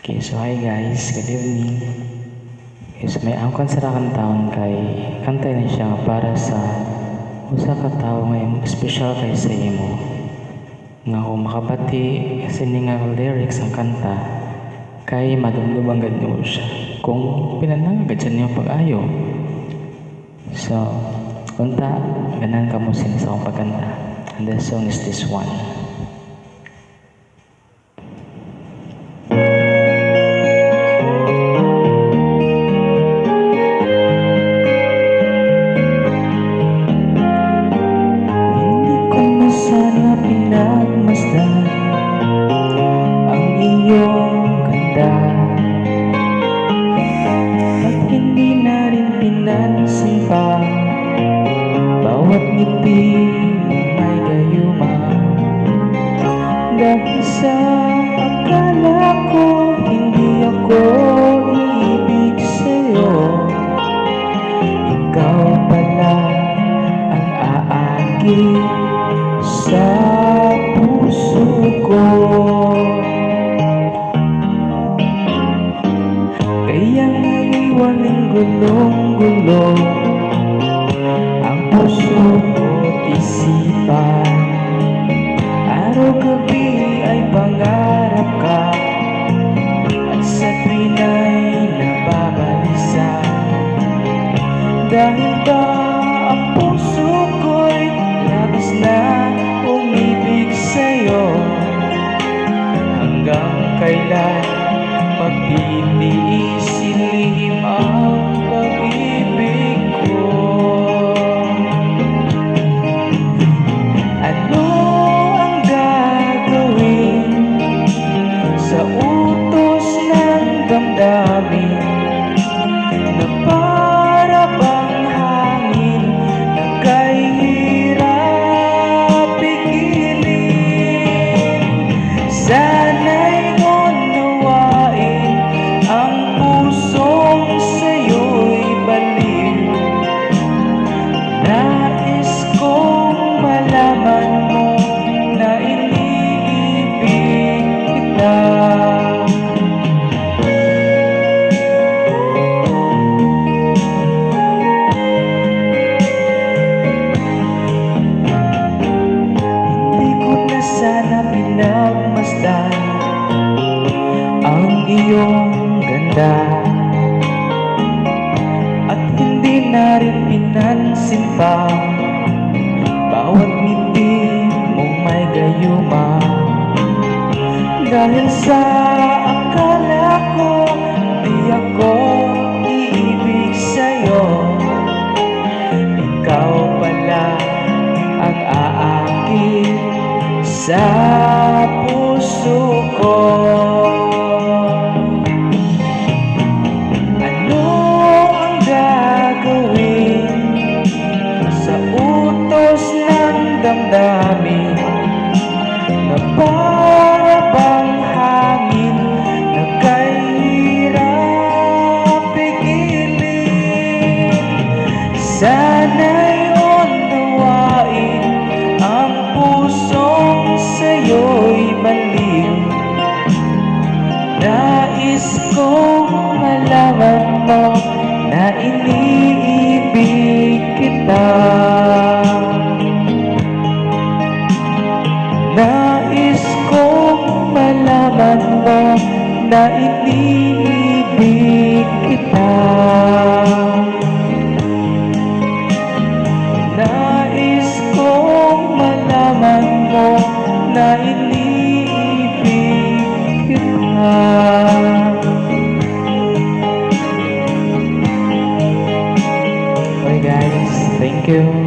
Okay, so hi guys, good evening. Okay, so may angkon sa taon kay kantay na siya para sa usa ka tawo nga special kay sa imo. Nga kung makabati sini nga lyrics ang kanta kay madumdumang gad niyo siya. Kung pinanangagad siya niyo pag-ayo. So, unta, ganan ka mo sa akong pagkanta. And the song is this one. Pinagmasdan ang iyong ganda at hindi na rin pinansin pa bawat ngiti may gayuma dahil sa akala ko hindi ako iibig sa'yo, ikaw pala ang aagin sa puso ko. Kaya ngayon ang gulong-gulo ang puso ko't isipan. Araw-gabi ay pangarap ka at sa tuwin ay nababalisa. Dahil ba ang puso ko'y labis na umibig sa'yo, hanggang kailan magtitiis ilihim ang pag-ibig ko? Ano ang gagawin sa utos ng damdamin na para bang hangin na kahirap pigilin? Sana'y unawain ang pusong sa'yo'y baliw. Nais kong malaman mo na iniibig kita. Sana pinagmasdan ang iyong ganda at hindi na rin pinansin pa bawat ngiti mong may gayuma. Dahil sa akala ko di ako iibig sa'yo, ikaw pala ang aakin sa puso ko. Ano ang gagawin sa utos ng damdamin na para bang hangin na kahirap pigilin? Sana'y unawain ang pusong sa'yo'y baliw. Nais kong malaman mo na iniibig kita. Nais kong malaman mo na iniibig kita. Nais kong malaman mo na iniibig kita. Okay guys, thank you.